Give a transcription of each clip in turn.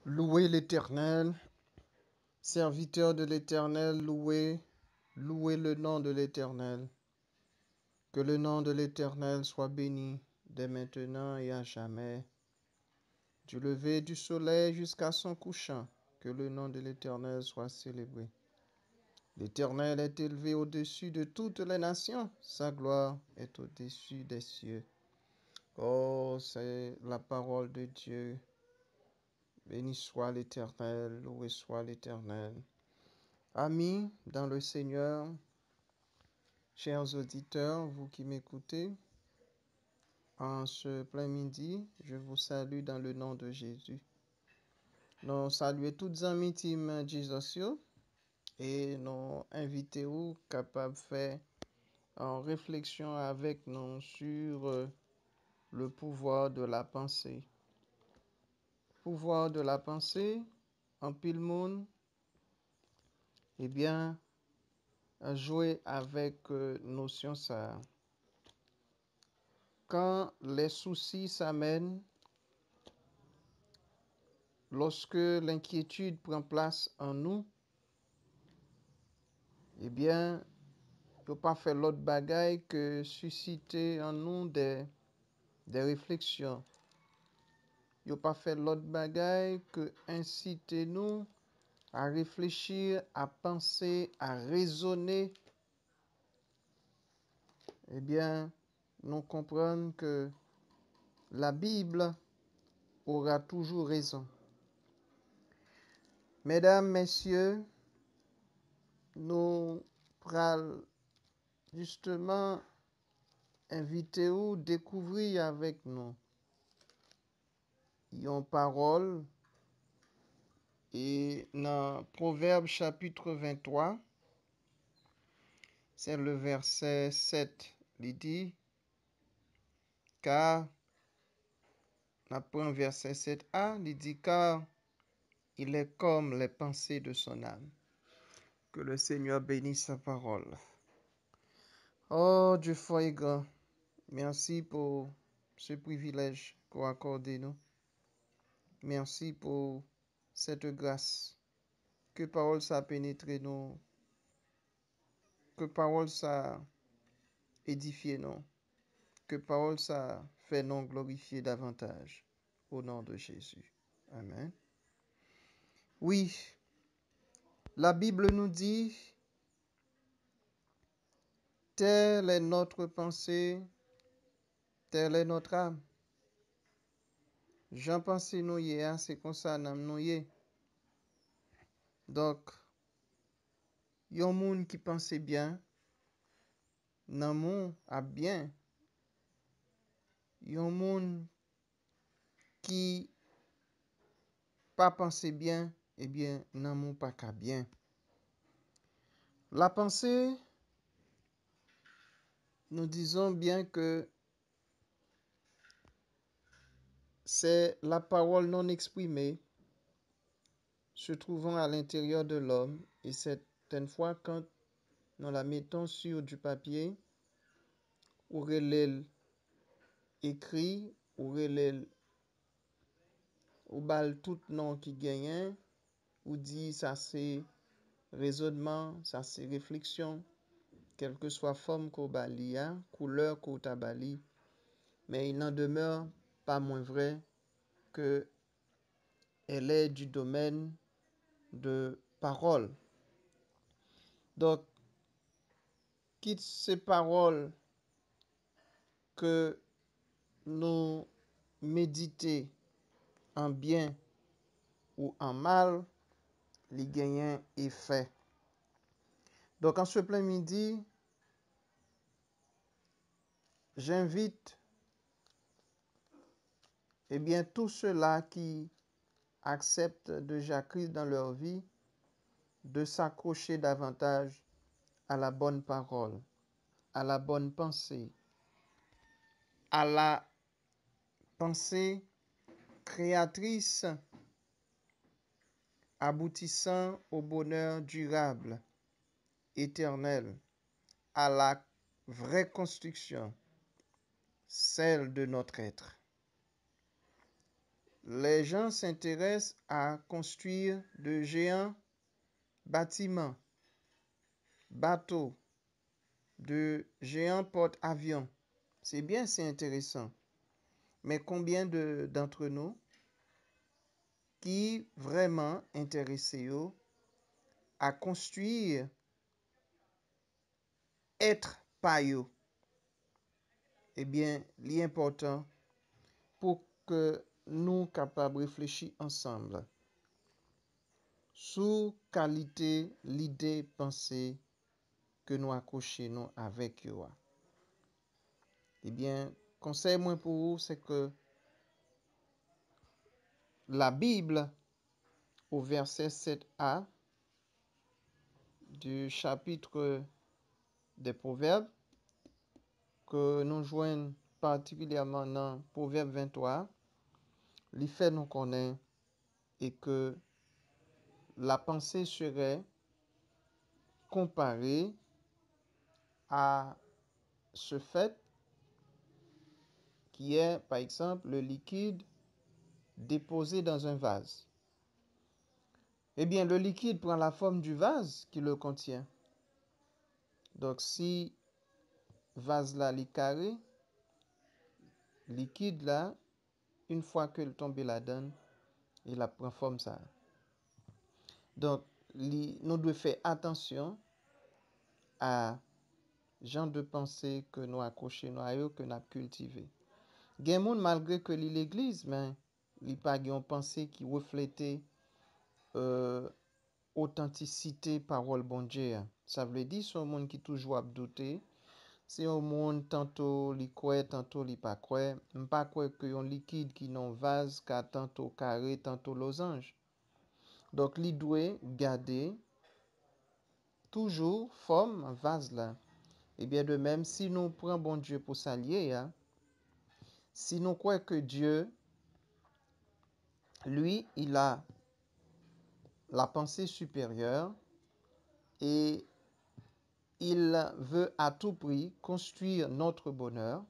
Louez l'Éternel, serviteurs de l'Éternel, louez le nom de l'Éternel. Que le nom de l'Éternel soit béni dès maintenant et à jamais. Du lever du soleil jusqu'à son couchant, que le nom de l'Éternel soit célébré. L'Éternel est élevé au-dessus de toutes les nations, sa gloire est au-dessus des cieux. Oh, c'est la parole de Dieu. Béni soit l'Éternel, loué soit l'Éternel. Amis dans le Seigneur, chers auditeurs, vous qui m'écoutez, en ce plein midi, je vous salue dans le nom de Jésus. Nous saluons toutes amis team Jesus et nous invitons capables de faire en réflexion avec nous sur le pouvoir de la pensée. Pouvoir de la pensée, en pile monde, eh bien, jouer avec notion ça. Quand les soucis s'amènent, lorsque l'inquiétude prend place en nous, eh bien, il ne faut pas faire l'autre bagaille que susciter en nous des réflexions. Il ne faut pas faire l'autre bagaille que inciter nous à réfléchir, à penser, à raisonner. Eh bien, nous comprenons que la Bible aura toujours raison. Mesdames, Messieurs, nous prenons justement invitez-vous découvrir avec nous une parole et dans Proverbe chapitre 23, c'est le verset 7, il dit, car, après verset 7a, il dit, car il est comme les pensées de son âme. Que le Seigneur bénisse sa parole. Oh, Dieu fort et grand, merci pour ce privilège qu'on accorde nous. Merci pour cette grâce. Que parole ça a pénétré nous. Que parole ça a édifié nous. Que parole ça fait nous glorifier davantage. Au nom de Jésus. Amen. Oui, la Bible nous dit, telle est notre pensée, telle est notre âme. J'en pense nous hier, c'est comme ça nous hier. Donc, il y a un monde qui pense bien, nan monde a bien. Il y a un monde qui pas pense bien, eh bien, nan monde pas qu'à bien. La pensée, nous disons bien que c'est la parole non exprimée se trouvant à l'intérieur de l'homme et certaines fois quand nous la mettons sur du papier ou relève écrit ou relève ou bal tout nom qui gagne ou dit ça c'est raisonnement, ça c'est réflexion, quelle que soit forme qu'on bali, couleur qu'on tabali, mais il n'en demeure pas moins vrai que elle est du domaine de parole. Donc, quitte ces paroles que nous méditer en bien ou en mal, les gagnants effet. Donc, en ce plein midi, j'invite eh bien, tous ceux-là qui acceptent de Jésus-Christ dans leur vie de s'accrocher davantage à la bonne parole, à la bonne pensée, à la pensée créatrice aboutissant au bonheur durable, éternel, à la vraie construction, celle de notre être. les gens s'intéressent à construire de géants bâtiments, bateaux, de géants porte-avions. C'est bien, c'est intéressant. Mais combien d'entre nous qui vraiment intéressés à construire être payo? Eh bien, l'important pour que nous capables de réfléchir ensemble sous qualité l'idée pensée que nous accrochons nous avec eux. Eh bien, conseil moi pour vous, c'est que la Bible, au verset 7a du chapitre des Proverbes, que nous joignons particulièrement dans Proverbe 23, les fait nous connaît et que la pensée serait comparée à ce fait qui est, par exemple, le liquide déposé dans un vase. Eh bien, le liquide prend la forme du vase qui le contient. Donc, si vase là est carré, liquide là, une fois que le tombe la donne, il a prend forme ça. Donc, nous devons faire attention à genre de pensée que nous accrochons à eux, que nous avons cultivé. Gen moun malgré que l'église, mais il pas une pensée qui reflétait authenticité parole bon Dieu. Ça veut dire c'est un monde qui toujours a douter. C'est un monde tantôt li croit, tantôt li pas croit. Pas croire que un liquide qui non vase, ka tantôt carré, tantôt losange. Donc li doit garder toujours forme vase là. Et bien de même, si nous prenons bon Dieu pour s'allier, hein, si nous croyons que Dieu, lui, il a la pensée supérieure et il veut à tout prix construire notre bonheur,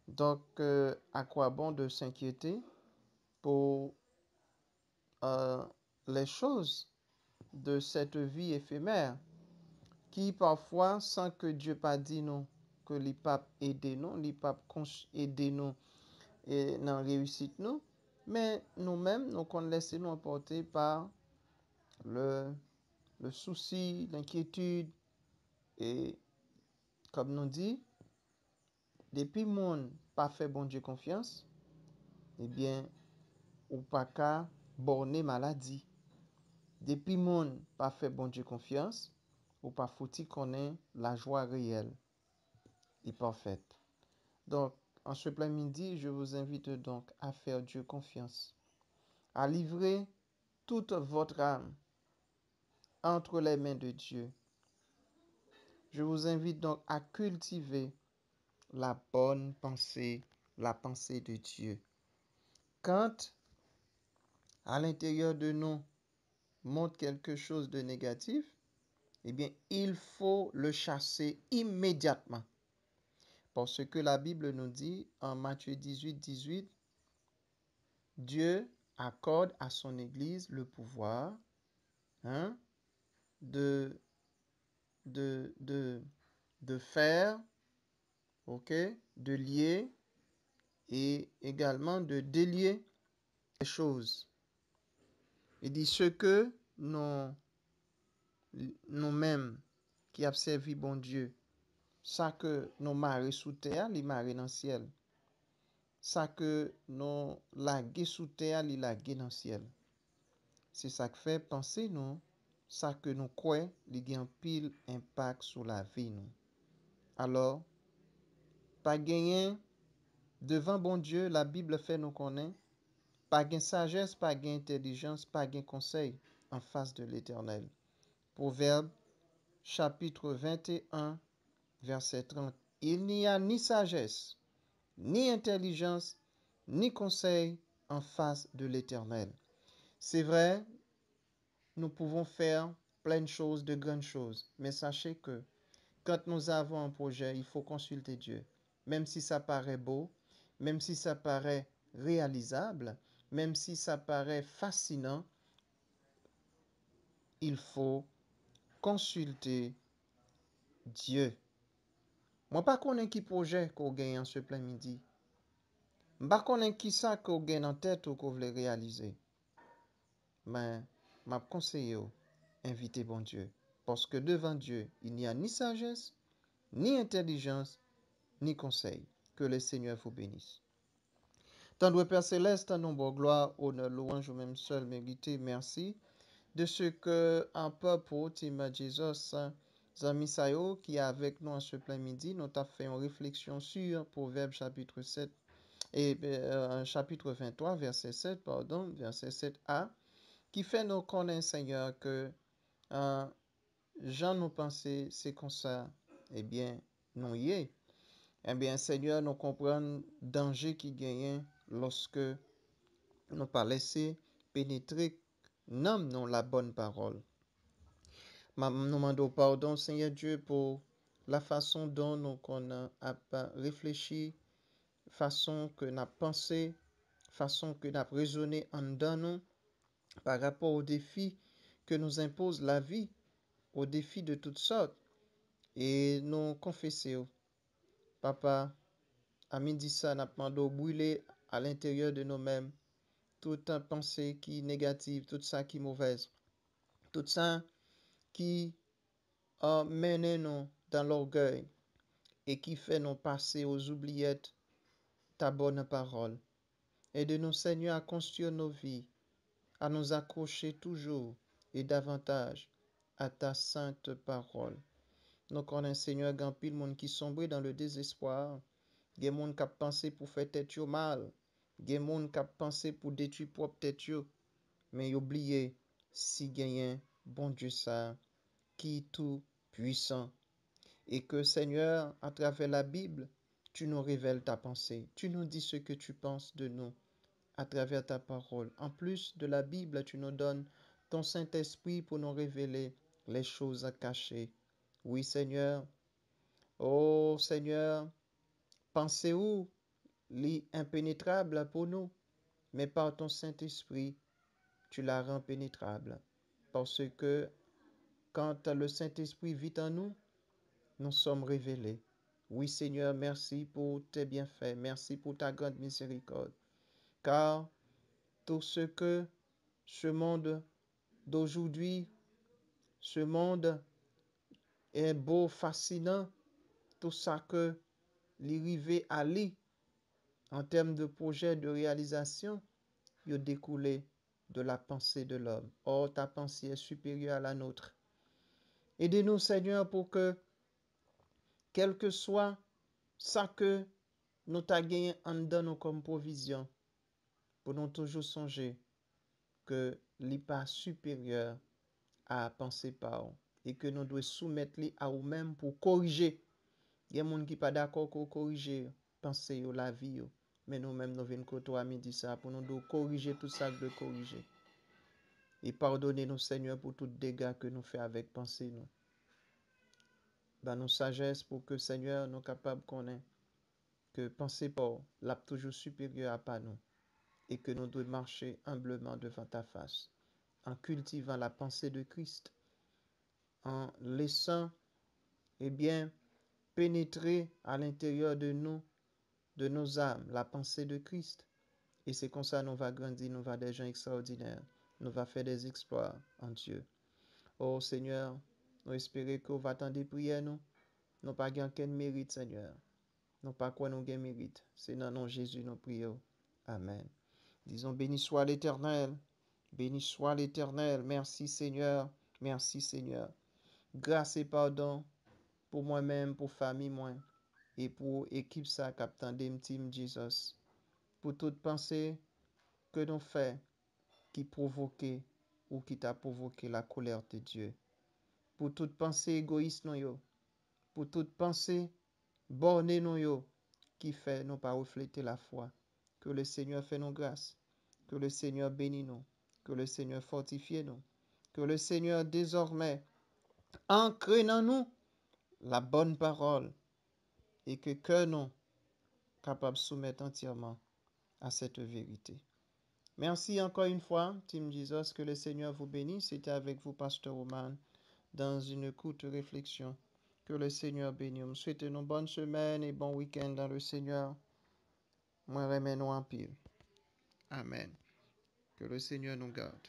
donc à quoi bon de s'inquiéter pour les choses de cette vie éphémère qui parfois, sans que Dieu pas dit non, que les papes aident nous, les papes aident nous et dans la réussite nous, mais nous-mêmes, nous qu'on laisse nous emporter par le souci, l'inquiétude et comme nous dit, depuis monde pas fait bon Dieu confiance, eh bien, ou pas qu'à borner maladie. Depuis monde pas fait bon Dieu confiance, ou pas faut-il connaître la joie réelle et parfaite. Donc, en ce plein midi, je vous invite donc à faire Dieu confiance, à livrer toute votre âme entre les mains de Dieu. Je vous invite donc à cultiver la bonne pensée, la pensée de Dieu. Quand à l'intérieur de nous montre quelque chose de négatif, eh bien, il faut le chasser immédiatement. Parce que la Bible nous dit en Matthieu 18, Dieu accorde à son Église le pouvoir de, de faire, de lier et également de délier les choses. Il dit ce que nous-mêmes qui avons servi bon Dieu, ça que nous marrer sous terre, les marrer dans le ciel. Ça que nous laguer sous terre, les laguer dans le ciel. C'est ça qui fait penser nous, ça que nous croyons, il a un pile impact sur la vie nous. Alors, pas gagner devant bon Dieu, la Bible fait nous connaître, pas gain sagesse, pas gain intelligence, pas gain conseil en face de l'Éternel. Proverbe chapitre 21, verset 30. Il n'y a ni sagesse, ni intelligence, ni conseil en face de l'Éternel. C'est vrai, nous pouvons faire plein de choses, de grandes choses, mais sachez que quand nous avons un projet, il faut consulter Dieu. Même si ça paraît beau, même si ça paraît réalisable, même si ça paraît fascinant, il faut consulter Dieu. Moi, pas connais qui projet qu'on gagne en ce plein midi. Pas connais qui ça qu'on gagne en tête ou qu'on veut réaliser. Mais, m'a conseillé, inviter bon Dieu. Parce que devant Dieu, il n'y a ni sagesse, ni intelligence, ni conseil. Que le Seigneur vous bénisse. Tendre Père Céleste, nombre gloire, honneur, louange, ou même seul mérité, merci de ce que un peuple, Tim Jesus, Zami Sayo, qui est avec nous en ce plein midi, nous avons fait une réflexion sur Proverbe chapitre 7 et chapitre 23, verset 7, pardon, verset 7a, qui fait nous connaître, Seigneur, que Jean nous pensait, c'est comme ça, eh bien, nous y est. Eh bien, Seigneur, nous comprenons le danger qui gagne lorsque nous pas laissé pénétrer non la bonne parole. Nous demandons pardon, Seigneur Dieu, pour la façon dont nous avons réfléchi, façon que nous avons pensé, façon que nous avons raisonné en dedans nous, par rapport aux défis que nous impose la vie, aux défis de toutes sortes. Et nous confessons, Papa, à midi ça, nous avons brûler à l'intérieur de nous-mêmes toute pensée qui est négative, tout ça qui est mauvaise, tout ça qui mène nous dans l'orgueil et qui fait nous passer aux oubliettes ta bonne parole. Aide-nous, Seigneur, à construire nos vies, à nous accrocher toujours et davantage à ta sainte parole. Nous connaissons, Seigneur, grand pile monde qui sombre dans le désespoir. Il y a des gens qui pensé pour faire tête mal. Il y a des gens qui pensé pour détruire propre tête. Mais oubliez, si gagnent, bon Dieu ça, qui est tout puissant. Et que, Seigneur, à travers la Bible, tu nous révèles ta pensée. Tu nous dis ce que tu penses de nous à travers ta parole. En plus de la Bible, tu nous donnes ton Saint-Esprit pour nous révéler les choses cachées. Oui, Seigneur. Oh, Seigneur, pensez-vous l'impénétrable pour nous, mais par ton Saint-Esprit, tu la rends pénétrable. Parce que quand le Saint-Esprit vit en nous, nous sommes révélés. Oui, Seigneur, merci pour tes bienfaits. Merci pour ta grande miséricorde. Car tout ce que ce monde d'aujourd'hui, ce monde est beau, fascinant, tout ça que l'arrivée à lui, en termes de projet de réalisation, il a découlé de la pensée de l'homme. Or, ta pensée est supérieure à la nôtre. Aidez-nous, Seigneur, pour que, quel que soit ça que nous t'a gagné en dedans nous comme provision, pour nous toujours songer que n'est pas supérieur à penser par et que nous devons soumettre à nous-mêmes pour corriger. Il y a des gens qui ne sont pas d'accord pour corriger penser la vie, mais nous-mêmes nous venons côté à midi ça pour nous corriger tout ça de corriger. Et pardonnez-nous, Seigneur, pour tout dégât que nous faisons avec pensée nous. Dans nos sagesse pour que, Seigneur, nous capables de connaître que penser pas l'a toujours supérieur à pas nous et que nous devons marcher humblement devant ta face en cultivant la pensée de Christ, en laissant, eh bien, pénétrer à l'intérieur de nous, de nos âmes, la pensée de Christ. Et c'est comme ça nous va grandir, nous va des gens extraordinaires, nous va faire des exploits en Dieu. Oh Seigneur, nous espérons que vous va attendre des prières, nous pas aucun mérite, Seigneur. Nous pas quoi nous gain mérite. C'est dans le nom de Jésus nous prions. Amen. Disons béni soit l'Éternel. Béni soit l'Éternel. Merci Seigneur. Merci Seigneur. Grâce et pardon pour moi-même, pour famille moi et pour équipe ça Captain Team Jesus. Pour toute pensée que nous faisons qui provoquait ou qui t'a provoqué la colère de Dieu. Pour toute pensée égoïste nous pour toute pensée bornée nous qui fait nous pas refléter la foi. Que le Seigneur fait nos grâces. Que le Seigneur bénisse nous. Que le Seigneur fortifie nous. Que le Seigneur désormais ancre dans nous la bonne parole et que nous capables de soumettre entièrement à cette vérité. Merci encore une fois, Team Jesus, que le Seigneur vous bénisse. C'était avec vous, Pasteur Oman, dans une courte réflexion. Que le Seigneur bénisse. Je vous souhaite une bonne semaine et bon week-end dans le Seigneur. Moi, remets-nous en pile. Amen. Que le Seigneur nous garde.